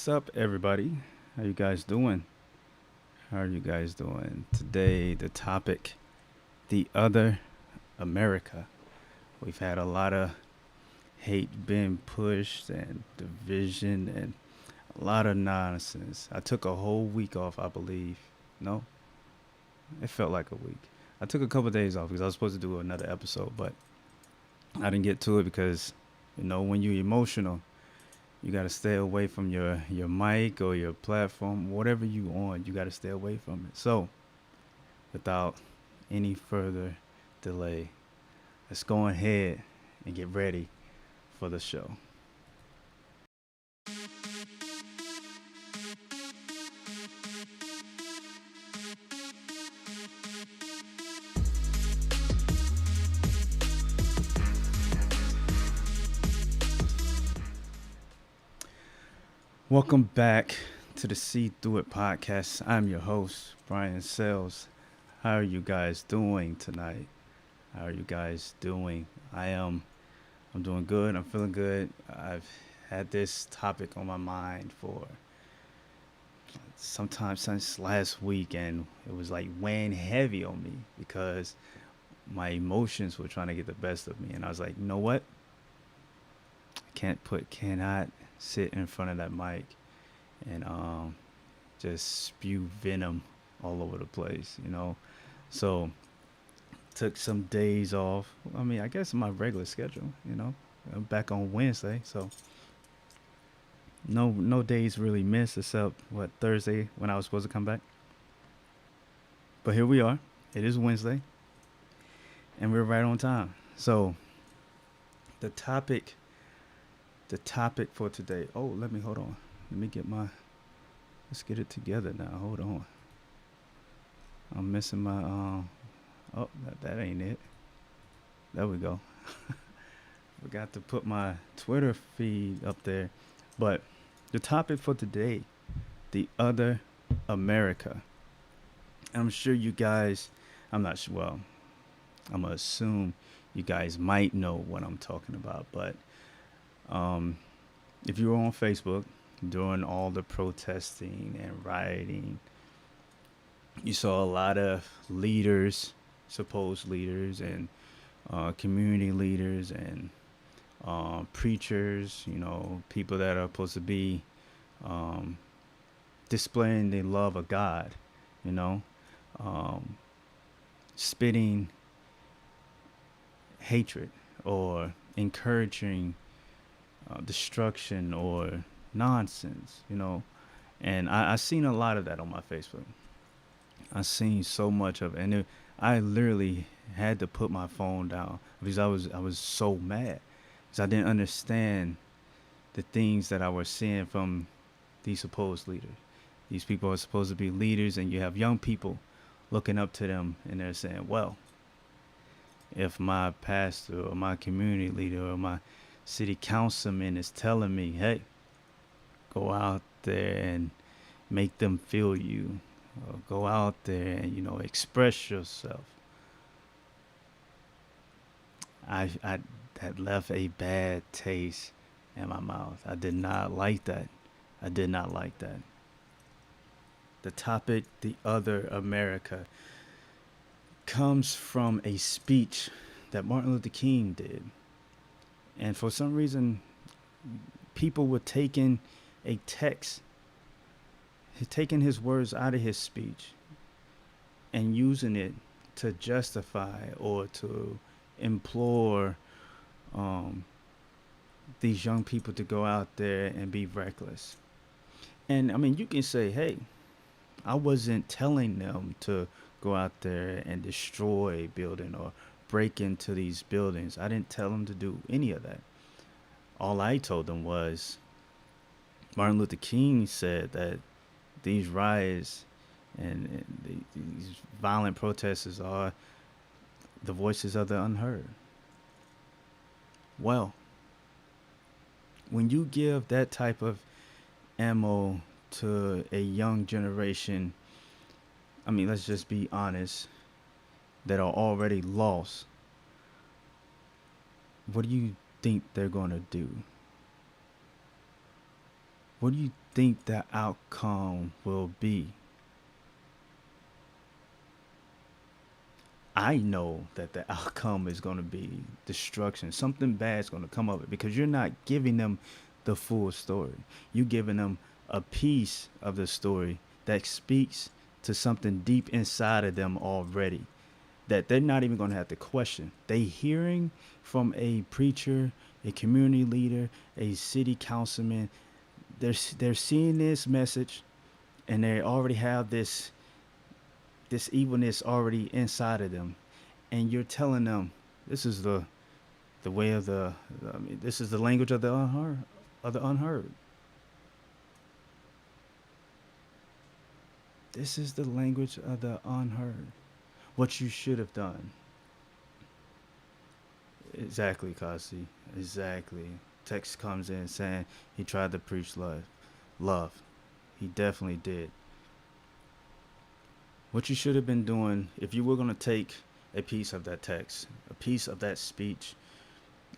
What's up, everybody? How you guys doing? How are you guys doing? Today, the topic, the other America. We've had a lot of hate being pushed and division and a lot of nonsense. I took a whole week off, I believe. No, it felt like a week. I took a couple of days off because I was supposed to do another episode, but I didn't get to it because, when you're emotional, you got to stay away from your mic or your platform, whatever you on. You got to stay away from it. So, without any further delay, let's go ahead and get ready for the show. Welcome back to the See Through It podcast. I'm your host, Brian Sells. How are you guys doing tonight? How are you guys doing? I'm doing good. I'm feeling good. I've had this topic on my mind for sometime since last week, and it was like weighing heavy on me because my emotions were trying to get the best of me. And I was like, you know what? Cannot sit in front of that mic and just spew venom all over the place. So took some days off. I mean, I guess my regular schedule. I'm back on Wednesday, so no days really missed except what Thursday when I was supposed to come back. But here we are. It is Wednesday, and we're right on time. So the topic, the topic for today. Oh, let me hold on. Let me get my. Let's get it together now. Hold on. I'm missing my. Oh, that ain't it. There we go. Forgot to put my Twitter feed up there. But the topic for today, the other America. I'm sure you guys, I'm not sure, well, I'm going to assume you guys might know what I'm talking about. But um, if you were on Facebook during all the protesting and rioting, you saw a lot of leaders, supposed leaders, and community leaders and preachers, people that are supposed to be um, displaying the love of God, you know, um, spitting hatred or encouraging destruction or nonsense. And I seen a lot of that on my Facebook. I seen so much of it, and I literally had to put my phone down because I was so mad because I didn't understand the things that I was seeing from these supposed leaders. These people are supposed to be leaders, and you have young people looking up to them, and they're saying, "Well, if my pastor or my community leader or my city councilman is telling me, hey, go out there and make them feel you, or go out there and express yourself." I that left a bad taste in my mouth. I did not like that. I did not like that. The topic, the other America, comes from a speech that Martin Luther King did. And for some reason, people were taking a text, taking his words out of his speech and using it to justify or to implore um, these young people to go out there and be reckless. And I mean, you can say, hey, I wasn't telling them to go out there and destroy a building or break into these buildings. I didn't tell them to do any of that. All I told them was Martin Luther King said that these riots and these violent protesters are the voices of the unheard. Well, when you give that type of ammo to a young generation, I mean, let's just be honest, that are already lost, what do you think they're going to do? What do you think the outcome will be? I know that the outcome is going to be destruction. Something bad's going to come of it because you're not giving them the full story. You're giving them a piece of the story that speaks to something deep inside of them already that they're not even going to have to question. They hearing from a preacher, a community leader, a city councilman. They're seeing this message, and they already have this evilness already inside of them, and you're telling them this is the way of I mean, this is the language of the unheard, of the unheard. This is the language of the unheard. What you should have done. Exactly, Kasi. Exactly. Text comes in saying he tried to preach love. Love. He definitely did. What you should have been doing, if you were going to take a piece of that text, a piece of that speech,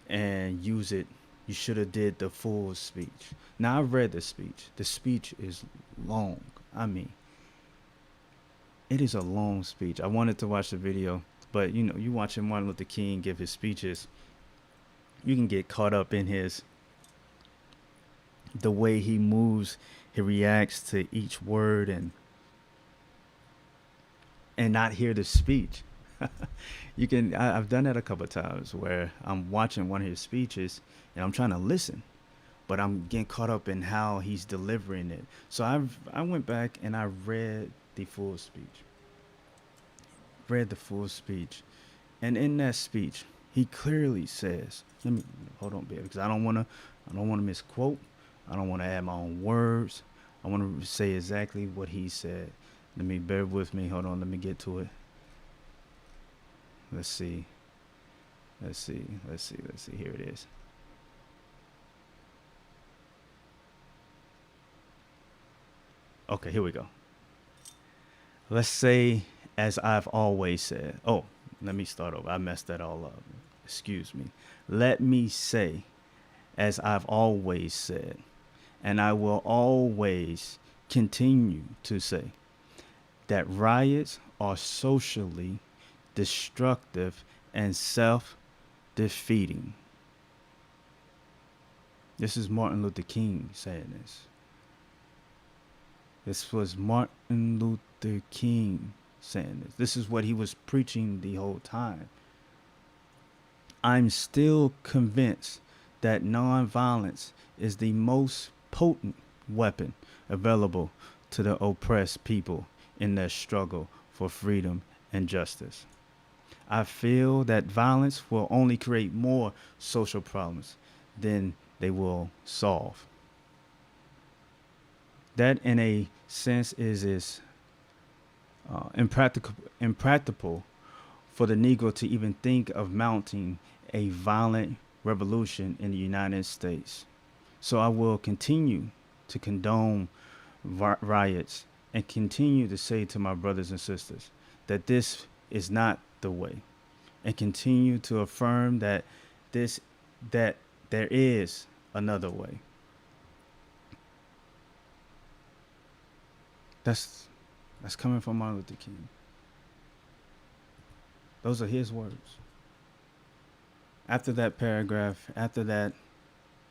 and use it, you should have did the full speech. Now I've read the speech. The speech is long. I mean, it is a long speech. I wanted to watch the video, but you know, you watching Martin Luther King give his speeches, you can get caught up in his the way he moves, he reacts to each word and not hear the speech. I've done that a couple of times where I'm watching one of his speeches and I'm trying to listen, but I'm getting caught up in how he's delivering it. So I went back and I read the full speech. Read the full speech. And in that speech, he clearly says, let me hold on, baby, because I don't want to misquote. I don't want to add my own words. I want to say exactly what he said. Let me bear with me. Hold on, let me get to it. Let's see. Let's see. Let's see. Let's see. Here it is. Okay, here we go. Let's say, as I've always said. Oh, let me start over. I messed that all up. Excuse me. Let me say, as I've always said, and I will always continue to say, that riots are socially destructive and self defeating. This is Martin Luther King saying this. This was Martin Luther King saying this. This is what he was preaching the whole time. I'm still convinced that nonviolence is the most potent weapon available to the oppressed people in their struggle for freedom and justice. I feel that violence will only create more social problems than they will solve. That, in a sense, is impractical for the Negro to even think of mounting a violent revolution in the United States. So I will continue to condone riots and continue to say to my brothers and sisters that this is not the way, and continue to affirm that this that there is another way. That's that's coming from Martin Luther King. Those are his words. After that paragraph, after that,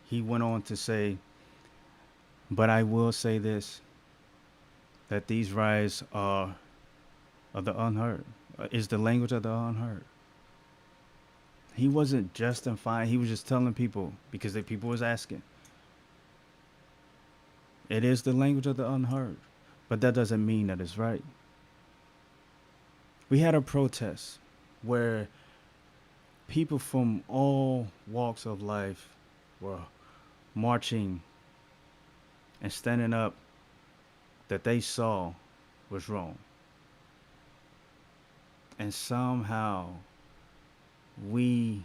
he went on to say, but I will say this, that these riots are of the unheard, is the language of the unheard. He wasn't justifying, he was just telling people because the people was asking. It is the language of the unheard, but that doesn't mean that it's right. We had a protest where people from all walks of life were marching and standing up that they saw was wrong. And somehow we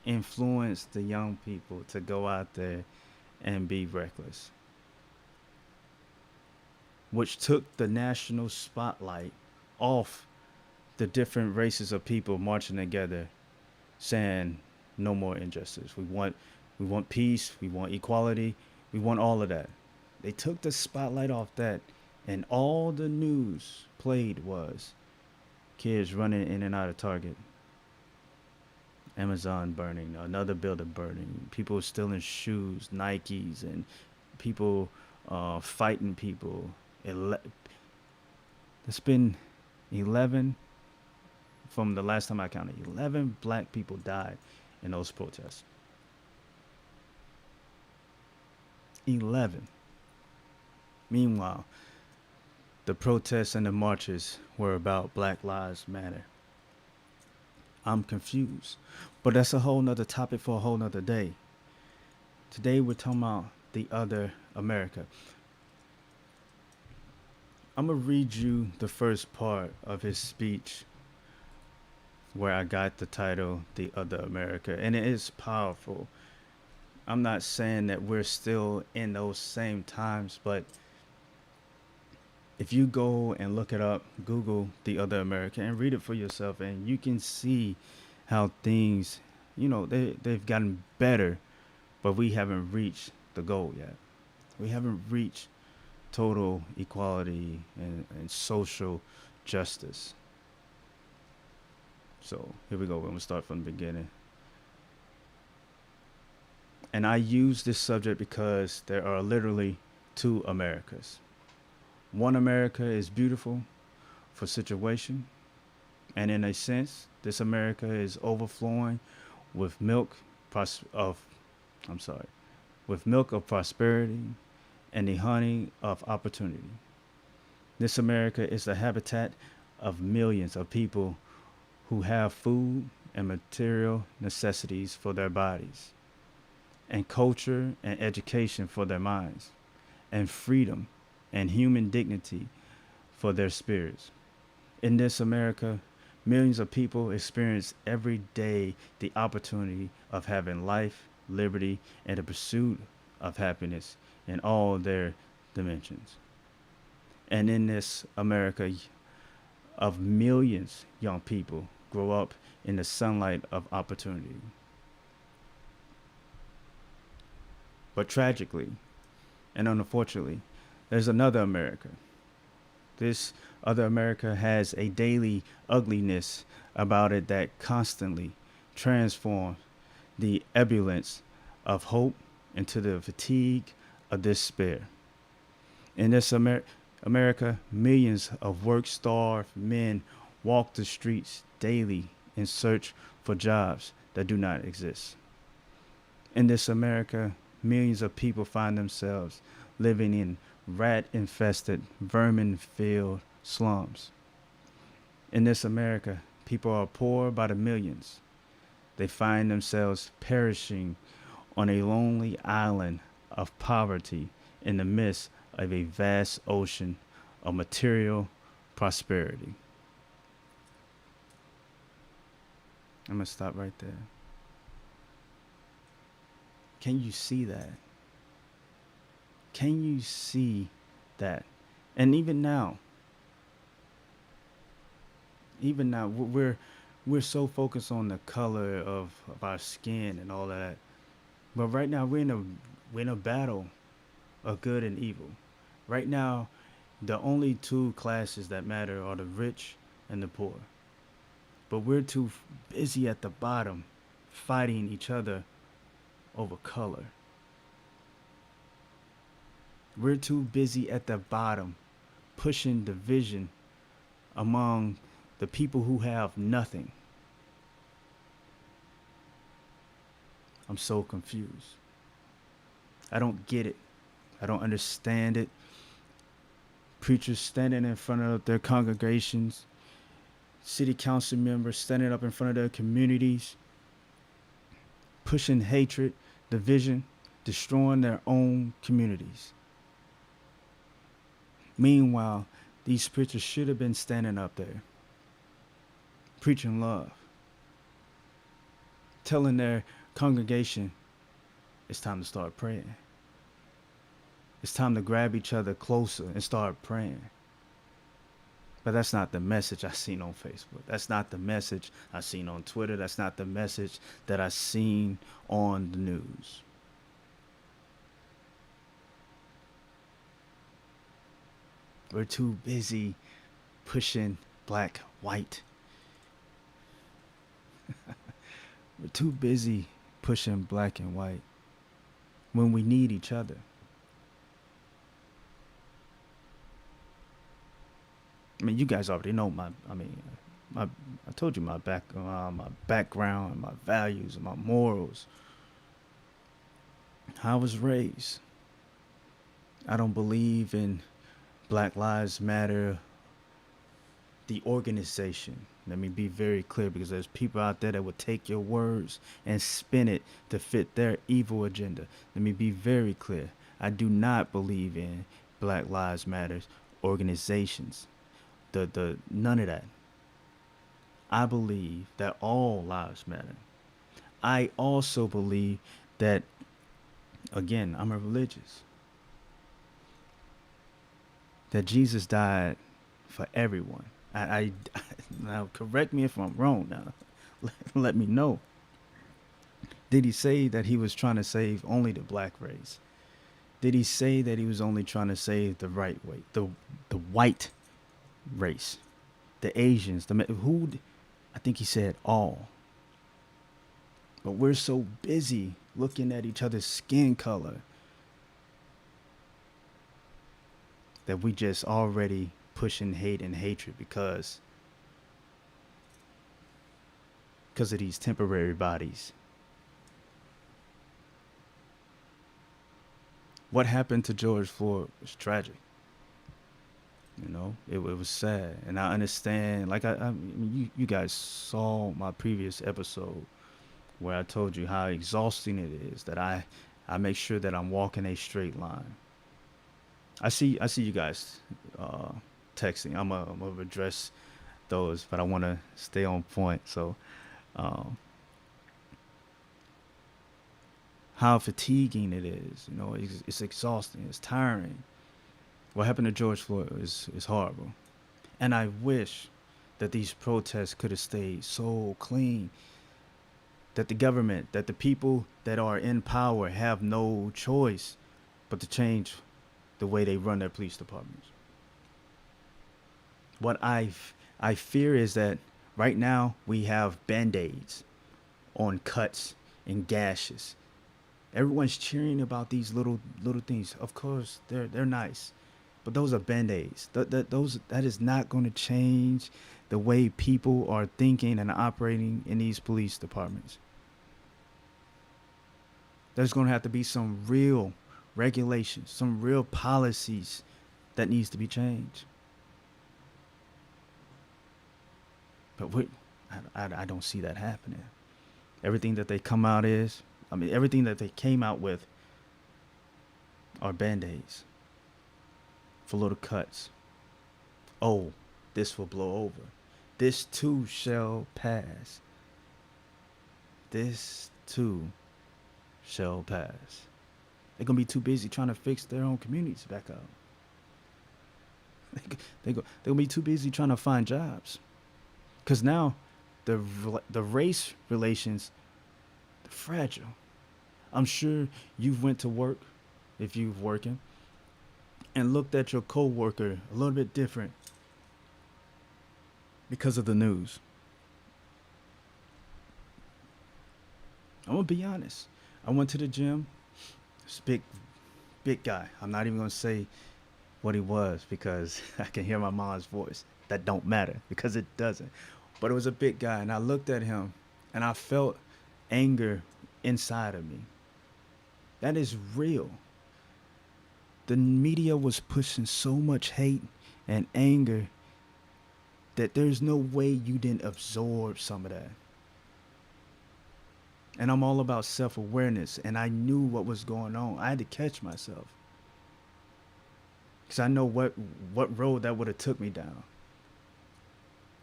influenced the young people to go out there and be reckless, which took the national spotlight off the different races of people marching together saying no more injustice. We want peace, we want equality, we want all of that. They took the spotlight off that, and all the news played was kids running in and out of Target, Amazon burning, another building burning, people stealing shoes, Nikes, and people fighting people. Ele- it's been 11 from the last time I counted. 11 black people died in those protests. 11. Meanwhile, the protests and the marches were about Black Lives Matter. I'm confused. But that's a whole nother topic for a whole nother day. Today we're talking about the other America. I'm going to read you the first part of his speech where I got the title, The Other America. And it is powerful. I'm not saying that we're still in those same times, but if you go and look it up, Google The Other America and read it for yourself, and you can see how things, they've gotten better, but we haven't reached the goal yet. We haven't reached total equality and social justice. So here we go. We're going to start from the beginning. And I use this subject because there are literally two Americas. One America is beautiful for situation, and in a sense, this America is overflowing with with milk of prosperity and the honey of opportunity. This America is the habitat of millions of people who have food and material necessities for their bodies, and culture and education for their minds, and freedom and human dignity for their spirits. In this America, millions of people experience every day the opportunity of having life, liberty, and the pursuit of happiness in all their dimensions. And in this America of millions young people grow up in the sunlight of opportunity. But tragically and unfortunately, there's another America. This other America has a daily ugliness about it that constantly transforms the ebullience of hope into the fatigue of despair. In this America, millions of work-starved men walk the streets daily in search for jobs that do not exist. In this America, millions of people find themselves living in rat-infested, vermin-filled slums. In this America, people are poor by the millions. They find themselves perishing on a lonely island of poverty in the midst of a vast ocean of material prosperity. I'm going to stop right there. Can you see that? Can you see that? And even now, we're so focused on the color of our skin and all of that. But right now we're in a battle of good and evil. Right now, the only two classes that matter are the rich and the poor. But we're too busy at the bottom fighting each other over color. We're too busy at the bottom pushing division among the people who have nothing. I'm so confused. I don't get it. I don't understand it. Preachers standing in front of their congregations, city council members standing up in front of their communities, pushing hatred, division, destroying their own communities. Meanwhile, these preachers should have been standing up there, preaching love, telling their congregation it's time to start praying. It's time to grab each other closer and start praying. But that's not the message I seen on Facebook. That's not the message I seen on Twitter. That's not the message that I seen on the news. We're too busy pushing black, white. We're too busy pushing black and white when we need each other. I mean, you guys already know my, I told you my background, my values, my morals, how I was raised. I don't believe in Black Lives Matter, the organization. Let me be very clear because there's people out there that will take your words and spin it to fit their evil agenda. Let me be very clear. I do not believe in Black Lives Matter organizations. The none of that. I believe that all lives matter. I also believe that, again, I'm a religious, that Jesus died for everyone. I now correct me if I'm wrong. Now, let me know. Did he say that he was trying to save only the black race? Did he say that he was only trying to save the right way, the white race, the Asians, who? I think he said all. But we're so busy looking at each other's skin color that we just already pushing hate and hatred because of these temporary bodies. What happened to George Floyd was tragic. You know, it was sad, and I understand. Like I mean, you guys saw my previous episode where I told you how exhausting it is that I make sure that I'm walking a straight line. I see you guys texting. I'm gonna address those, but I want to stay on point. So, um, how fatiguing it is, you know, it's exhausting, it's tiring. What happened to George Floyd is horrible, and I wish that these protests could have stayed so clean. That the government, that the people that are in power have no choice but to change the way they run their police departments. What I fear is that right now we have band-aids on cuts and gashes. Everyone's cheering about these little things. Of course, they're nice, but those are band-aids. That is not going to change the way people are thinking and operating in these police departments. There's going to have to be some real regulations, some real policies that needs to be changed. But I don't see that happening. Everything that they come out is, I mean, everything that they came out with are band-aids for little cuts. Oh, this will blow over. This too shall pass. This too shall pass. They're going to be too busy trying to fix their own communities back up. They're going to be too busy trying to find jobs. Because now the race relations are fragile. I'm sure you've went to work, if you've working, and looked at your coworker a little bit different because of the news. I'm going to be honest. I went to the gym. This big guy. I'm not even going to say what he was because I can hear my mom's voice. That don't matter because it doesn't. But it was a big guy, and I looked at him, and I felt anger inside of me. That is real. The media was pushing so much hate and anger that there's no way you didn't absorb some of that. And I'm all about self-awareness, and I knew what was going on. I had to catch myself because I know what road that would have took me down.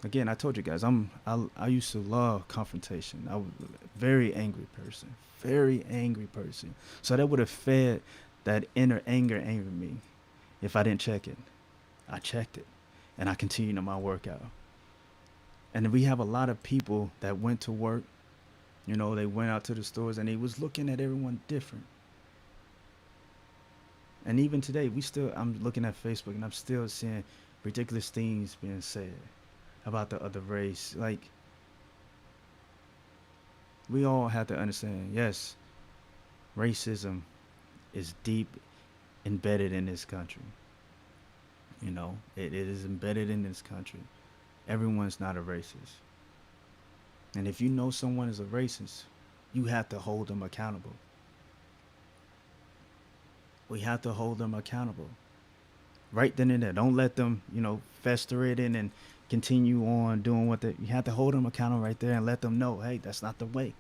Again, I told you guys, I used to love confrontation. I was a very angry person. So that would have fed that inner anger in me if I didn't check it. I checked it, and I continued on my workout. And we have a lot of people that went to work. You know, they went out to the stores and they was looking at everyone different. And even today, I'm looking at Facebook and I'm still seeing ridiculous things being said about the other race. Like, we all have to understand, yes, racism is deep embedded in this country. It is embedded in this country. Everyone's not a racist. And if you know someone is a racist, you have to hold them accountable. We have to hold them accountable. Right then and there. Don't let them, fester it in and continue on doing what they. You have to hold them accountable right there and let them know, hey, that's not the way.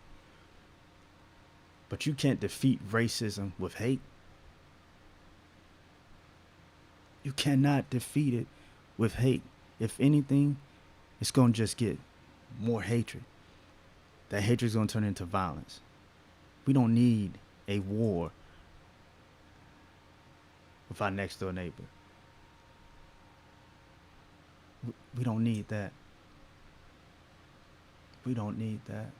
But you can't defeat racism with hate. You cannot defeat it with hate. If anything, it's going to just get more hatred. That hatred is going to turn into violence. We don't need a war with our next door neighbor. We don't need that. We don't need that.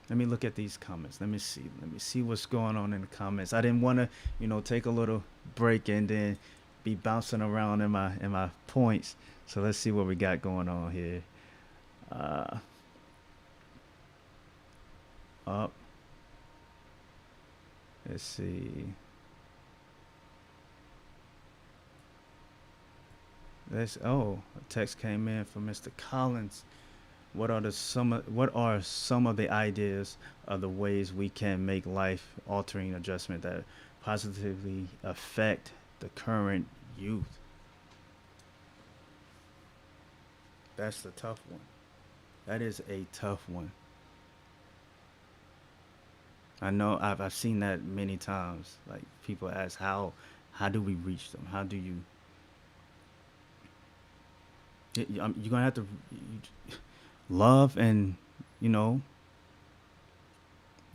Let me look at these comments. Let me see. Let me see what's going on in the comments. I didn't want to, take a little break and then be bouncing around in my points. So let's see what we got going on here. Up. Let's see. A text came in from Mr. Collins. What are some of the ideas of the ways we can make life altering adjustment that positively affect the current youth? That's the tough one. That is a tough one. I know I've seen that many times. Like, people ask, how do we reach them? How do you you're gonna have to love, and you know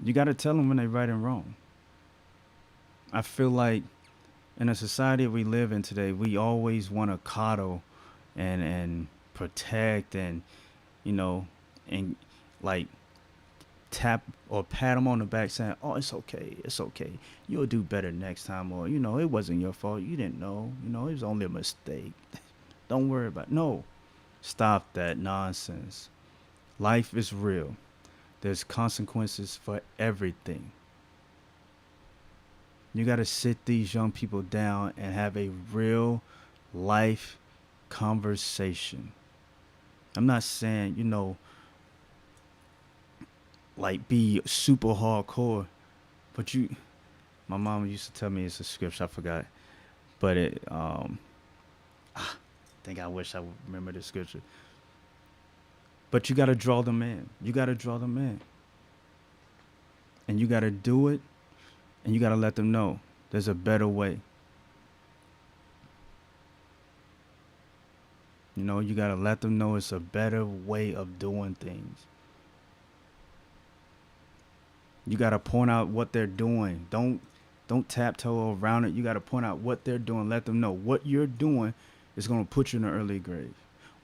you got to tell them when they're right and wrong. I feel like in a society we live in today, we always want to coddle and protect, and you know and like tap or pat them on the back saying, oh, it's okay, you'll do better next time, or it wasn't your fault, you didn't know, it was only a mistake, don't worry about it. No, stop that nonsense. Life is real. There's consequences for everything. You got to sit these young people down and have a real life conversation. I'm not saying, like, be super hardcore, but my mom used to tell me, it's a scripture, I forgot it, but I think I wish I would remember the scripture. But you got to draw them in. You got to draw them in. And you got to do it, and you got to let them know there's a better way. You got to let them know it's a better way of doing things. You got to point out what they're doing. Don't taptoe around it. You got to point out what they're doing. Let them know what you're doing is going to put you in an early grave.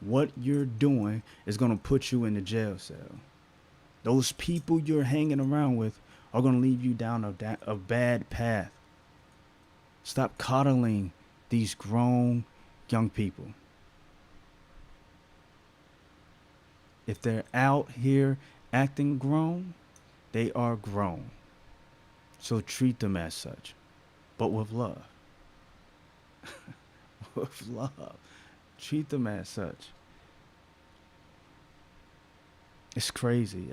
What you're doing is going to put you in the jail cell. Those people you're hanging around with are going to lead you down a bad path. Stop coddling these grown young people. If they're out here acting grown, they are grown. So treat them as such, but with love. With love. Treat them as such. It's crazy.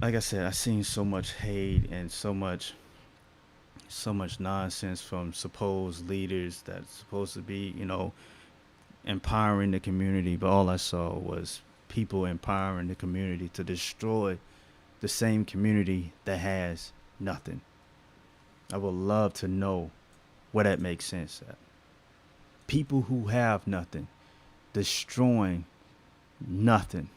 Like I said, I've seen so much hate and so much nonsense from supposed leaders that's supposed to be, empowering the community, but all I saw was people empowering the community to destroy the same community that has nothing. I would love to know where that makes sense at. People who have nothing destroying nothing.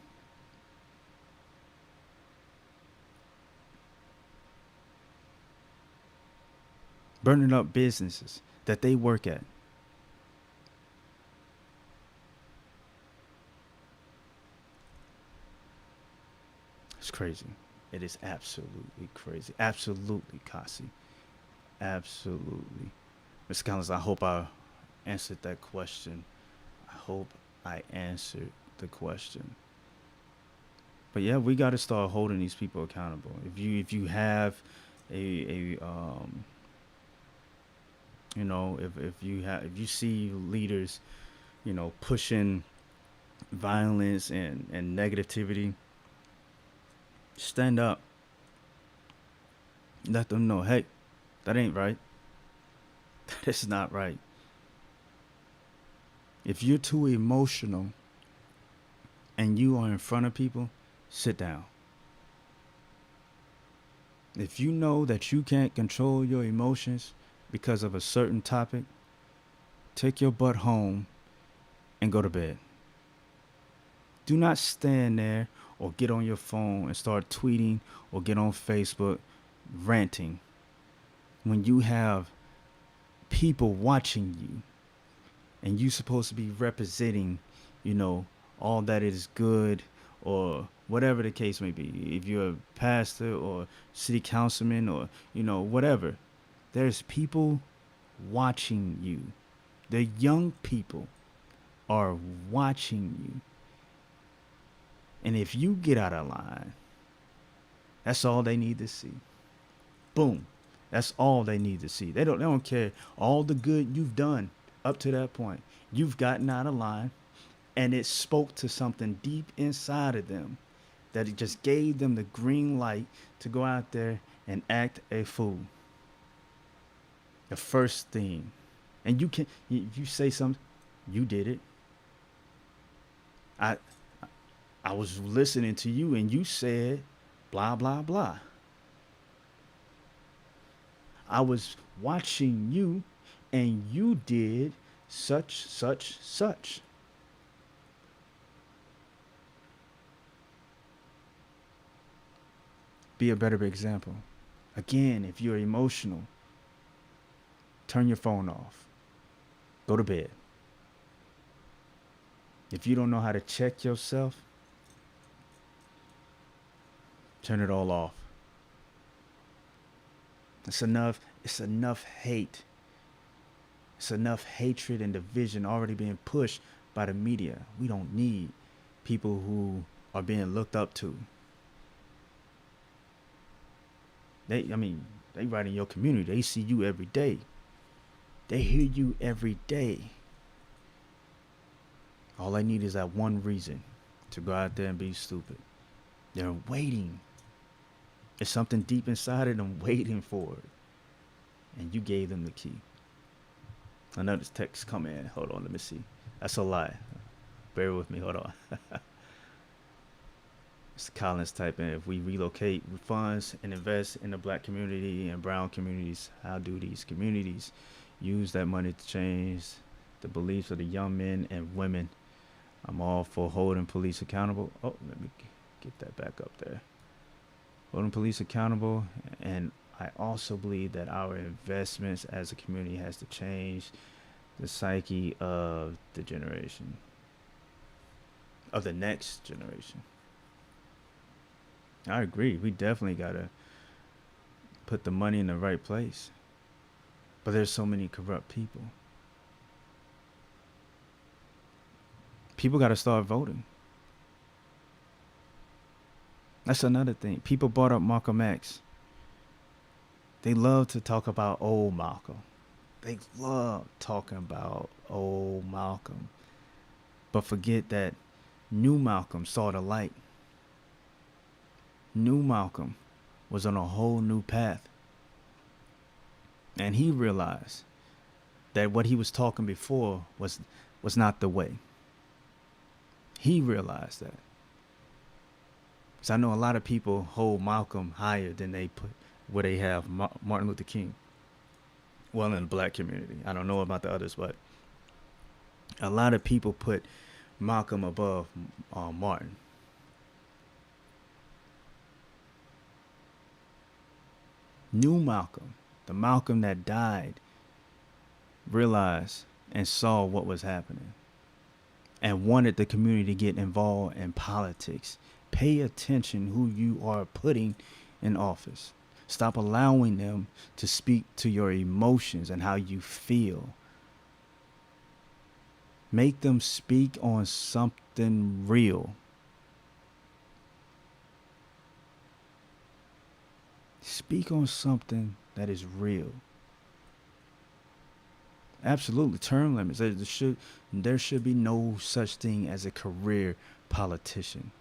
Burning up businesses that they work at. It's crazy. It is absolutely crazy. Absolutely, Kasi. Absolutely. Mr. Collins, I hope I answered that question. I hope I answered the question. But yeah, we got to start holding these people accountable. If you have a if you see leaders, pushing violence and negativity, stand up. Let them know, hey, that ain't right. That's not right. If you're too emotional and you are in front of people, sit down. If you know that you can't control your emotions because of a certain topic, take your butt home and go to bed. Do not stand there or get on your phone and start tweeting or get on Facebook ranting when you have people watching you and you supposed to be representing, you know, all that is good or whatever the case may be. If you're a pastor or city councilman or, whatever, there's people watching you. The young people are watching you. And if you get out of line, that's all they need to see. Boom. That's all they need to see. They don't care all the good you've done up to that point. You've gotten out of line and it spoke to something deep inside of them that it just gave them the green light to go out there and act a fool. The first thing. And if you say something, you did it. I I was listening to you and you said blah blah blah. I was watching you and you did such such such. Be a better example. Again, if you're emotional, turn your phone off. Go to bed. If you don't know how to check yourself, turn it all off. It's enough. It's enough hate. It's enough hatred and division already being pushed by the media. We don't need people who are being looked up to. They right in your community. They see you every day. They hear you every day. All I need is that one reason to go out there and be stupid. They're waiting. There's something deep inside of them waiting for it. And you gave them the key. Another text come in. Hold on, let me see. That's a lie. Bear with me. Hold on. Mr. Collins type in, if we relocate funds and invest in the black community and brown communities, how do these communities use that money to change the beliefs of the young men and women? I'm all for holding police accountable. Oh, let me get that back up there. Holding police accountable, and I also believe that our investments as a community has to change the psyche of the generation, of the next generation. I agree. We definitely got to put the money in the right place. But there's so many corrupt people. People got to start voting. That's another thing. People brought up Malcolm X. They love to talk about old Malcolm. They love talking about old Malcolm. But forget that new Malcolm saw the light. New Malcolm was on a whole new path. And he realized that what he was talking before was not the way. He realized that. Because I know a lot of people hold Malcolm higher than they put where they have Martin Luther King. Well, in the black community. I don't know about the others, but a lot of people put Malcolm above Martin. New Malcolm, the Malcolm that died, realized and saw what was happening and wanted the community to get involved in politics. Pay attention who you are putting in office. Stop allowing them to speak to your emotions and how you feel. Make them speak on something real. Speak on something that is real. Absolutely, term limits. There should be no such thing as a career politician.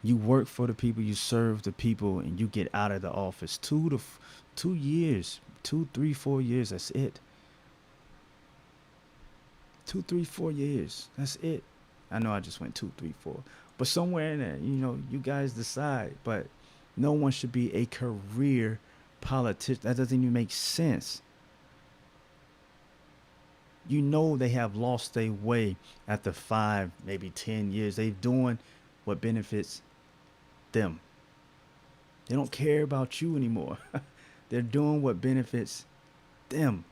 You work for the people, you serve the people, and you get out of the office 2 years, 2, 3, 4 years. That's it. 2, 3, 4 years. That's it. I know I just went 2, 3, 4, but somewhere in there, you guys decide. But no one should be a career politician. That doesn't even make sense. They have lost their way after 5, maybe 10 years. They're doing what benefits them. They don't care about you anymore. They're doing what benefits them.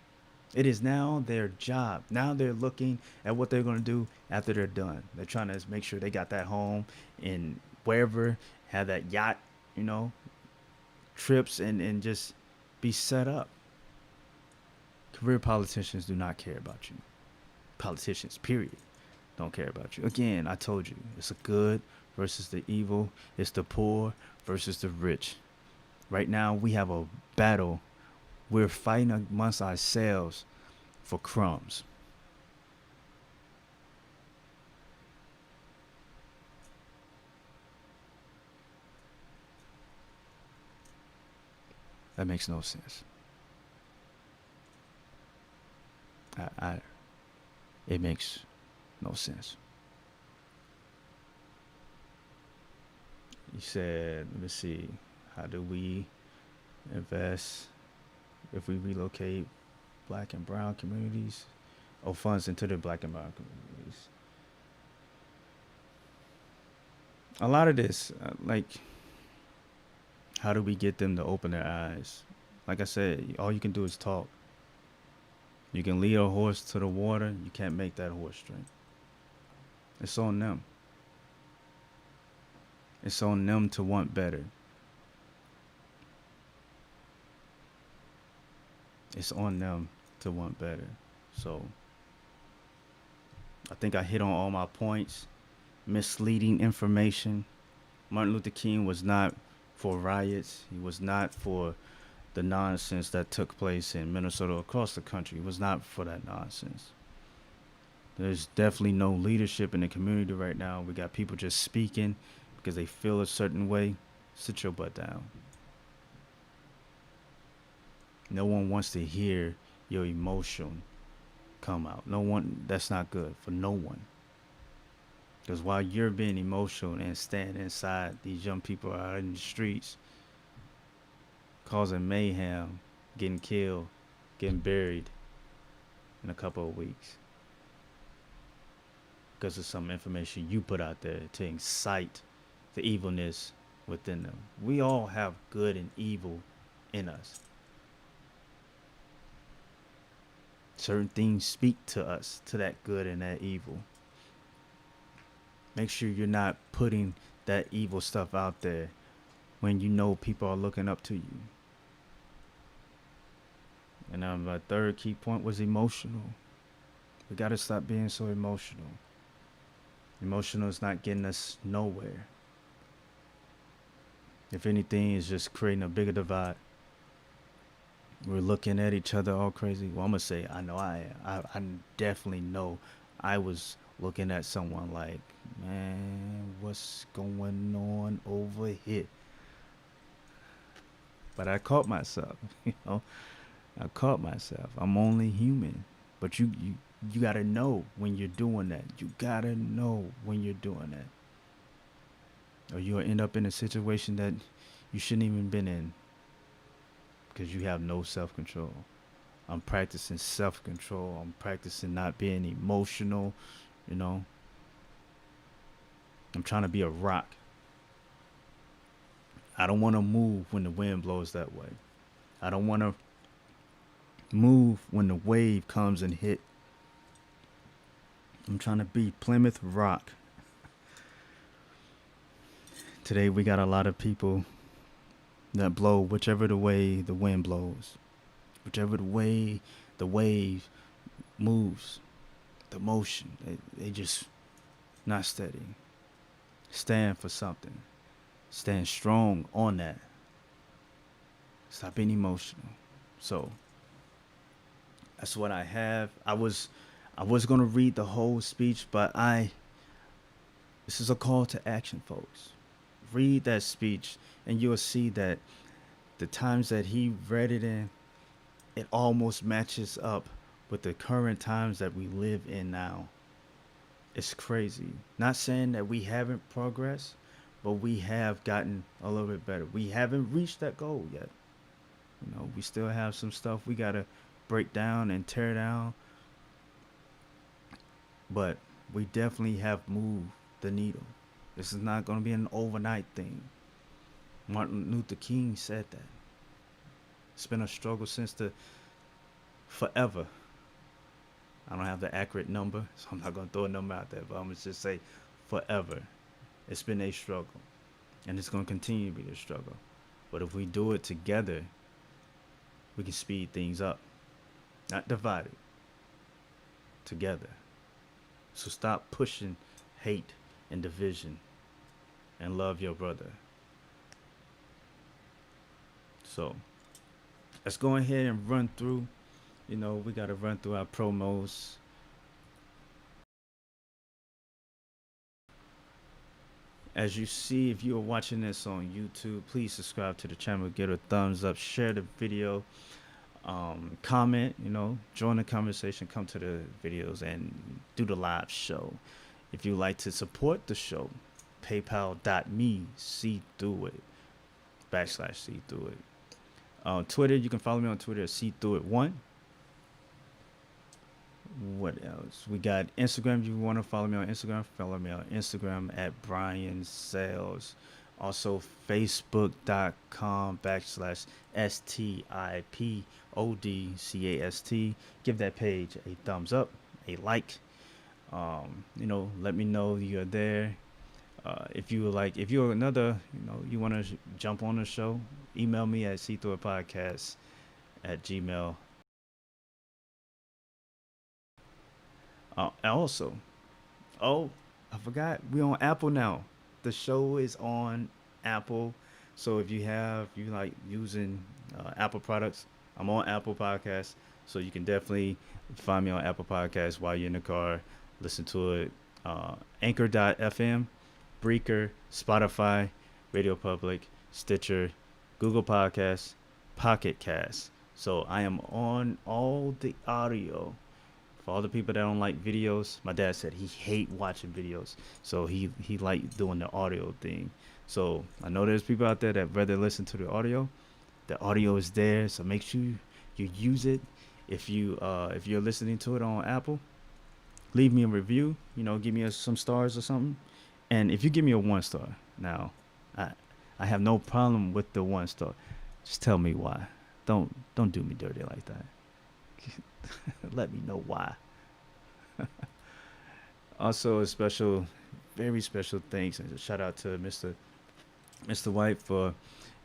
It is now their job. Now they're looking at what they're going to do after they're done. They're trying to make sure they got that home in wherever, have that yacht, you know, trips, and just be set up. Career politicians do not care about you. Politicians, period, don't care about you. Again, I told you, it's the good versus the evil. It's the poor versus the rich. Right now, we have a battle. We're fighting amongst ourselves for crumbs. That makes no sense. I it makes no sense. You said, let me see, how do we invest if we relocate black and brown communities? Oh, funds into the black and brown communities. A lot of this, like, how do we get them to open their eyes? Like I said, all you can do is talk. You can lead a horse to the water. You can't make that horse drink. It's on them. It's on them to want better. It's on them to want better. So I think I hit on all my points. Misleading information. Martin Luther King was not for riots. He was not for the nonsense that took place in Minnesota, across the country. He was not for that nonsense. There's definitely no leadership in the community right now. We got people just speaking because they feel a certain way. Sit your butt down. No one wants to hear your emotion come out. No one, that's not good for no one. Because while you're being emotional and standing inside, these young people are out in the streets causing mayhem, getting killed, getting buried in a couple of weeks because of some information you put out there to incite the evilness within them. We all have good and evil in us. Certain things speak to us, to that good and that evil. Make sure you're not putting that evil stuff out there when you know people are looking up to you. And my third key point was emotional. We got to stop being so emotional. Emotional is not getting us nowhere. If anything, it's just creating a bigger divide. We're looking at each other all crazy. Well, I'm going to say, I know I am. I definitely know I was looking at someone like, man, what's going on over here? But I caught myself, I caught myself. I'm only human. But you got to know when you're doing that. You got to know when you're doing that. Or you'll end up in a situation that you shouldn't even been in because you have no self-control. I'm practicing self-control. I'm practicing not being emotional, I'm trying to be a rock. I don't want to move when the wind blows that way. I don't want to move when the wave comes and hit. I'm trying to be Plymouth Rock. Today we got a lot of people that blow whichever the way the wind blows, whichever the way the wave moves, the motion. They just not steady. Stand for something. Stand strong on that. Stop being emotional. So that's what I have. I was gonna read the whole speech, but this is a call to action, folks. Read that speech, and you'll see that the times that he read it in, it almost matches up with the current times that we live in now. It's crazy. Not saying that we haven't progressed, but we have gotten a little bit better. We haven't reached that goal yet. We still have some stuff we gotta break down and tear down, but we definitely have moved the needle. This is not gonna be an overnight thing. Martin Luther King said that. It's been a struggle since the forever. I don't have the accurate number, so I'm not gonna throw a number out there, but I'm gonna just say forever. It's been a struggle, and it's gonna continue to be a struggle. But if we do it together, we can speed things up, not divide it, together. So stop pushing hate and division and love your brother. So let's go ahead and run through. We got to run through our promos. As you see, if you are watching this on YouTube, please subscribe to the channel, give it a thumbs up, share the video, comment, join the conversation, come to the videos and do the live show. If you like to support the show, paypal.me, see through it, /see through it. On Twitter, you can follow me on Twitter at SeeThroughIt1. What else? We got Instagram. If you want to follow me on Instagram, follow me on Instagram at Brian Sales. Also, Facebook.com /STIPODCAST. Give that page a thumbs up, a like. Let me know you're there. If you're another, you want to jump on the show, email me at SeeThroughItPodcast at Gmail. Also, I forgot, we on Apple now. The show is on Apple. So if you like using Apple products, I'm on Apple Podcasts. So you can definitely find me on Apple Podcasts while you're in the car, listen to it. Anchor.fm, Breaker, Spotify, Radio Public, Stitcher, Google Podcasts, Pocket Cast. So I am on all the audio. For all the people that don't like videos, my dad said he hate watching videos, so he liked doing the audio thing. So I know there's people out there that rather listen to the audio. The audio is there, so make sure you use it. If you're listening to it on Apple, leave me a review. Give me some stars or something. And if you give me a 1-star, now I have no problem with the 1-star. Just tell me why. Don't do me dirty like that. Let me know why. Also, very special thanks and a shout out to Mr. White for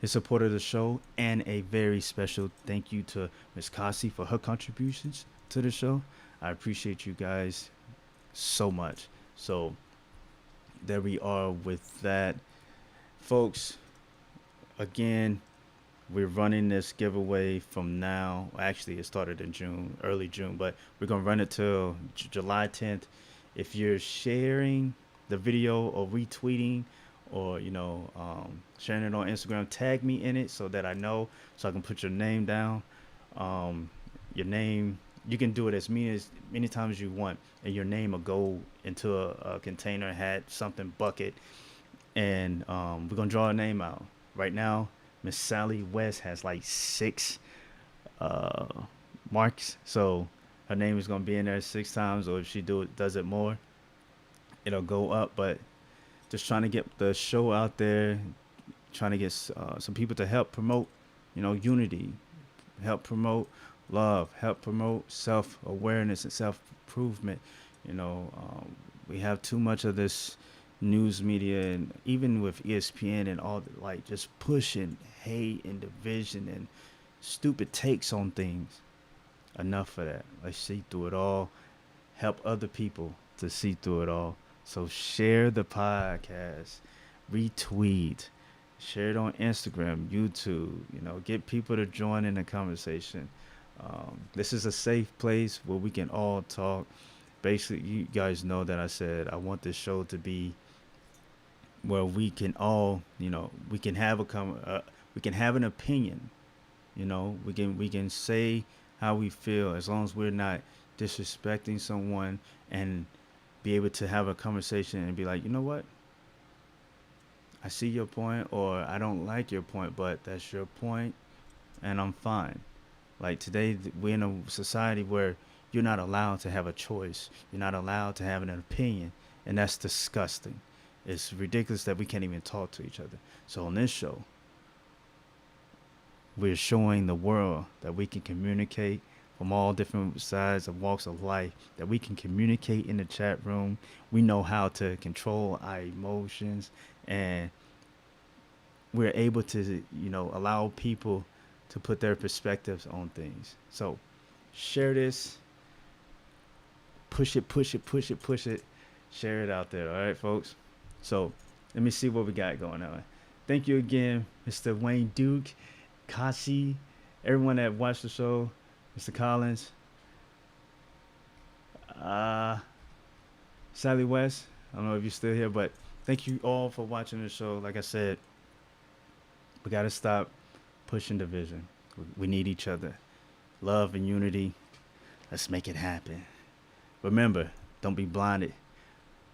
his support of the show, and a very special thank you to Miss Kasi for her contributions to the show. I appreciate you guys so much. So there we are with that, folks. Again, we're running this giveaway from now. Actually, it started in June, early June, but we're going to run it till July 10th. If you're sharing the video or retweeting or, sharing it on Instagram, tag me in it so that I know, so I can put your name down. Your name, you can do it as many times as you want, and your name will go into a container, hat, something, bucket, and we're going to draw a name out. Right now, Miss Sally West has like 6 marks, so her name is gonna be in there 6 times, or if she does it more, it'll go up. But just trying to get the show out there, trying to get some people to help promote, unity, help promote love, help promote self-awareness and self-improvement. We have too much of this news media and even with ESPN and all the, like just pushing hate and division and stupid takes on things. Enough of that. Let's see through it all. Help other people to see through it all. So share the podcast, retweet, share it on Instagram, YouTube. Get people to join in the conversation. This is a safe place where we can all talk. Basically, you guys know that I said I want this show to be where we can all, we can have we can have an opinion. We can say how we feel as long as we're not disrespecting someone, and be able to have a conversation and be like, you know what? I see your point, or I don't like your point, but that's your point, and I'm fine. Like today, we're in a society where you're not allowed to have a choice. You're not allowed to have an opinion, and that's disgusting. It's ridiculous that we can't even talk to each other. So on this show, we're showing the world that we can communicate from all different sides of walks of life, that we can communicate in the chat room. We know how to control our emotions, and we're able to, allow people to put their perspectives on things. So share this, push it, push it, push it, push it, share it out there. All right, folks. So let me see what we got going on. Thank you again, Mr. Wayne Duke, Kasi, everyone that watched the show, Mr. Collins, uh, Sally West. I don't know if you're still here, but thank you all for watching the show. Like I said, we got to stop pushing division. We need each other. Love and unity. Let's make it happen. Remember, don't be blinded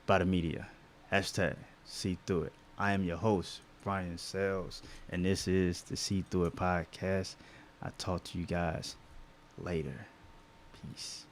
by the media. Hashtag See Through It. I am your host, Brian Sells, and this is the See Through It podcast. I talk to you guys later. Peace.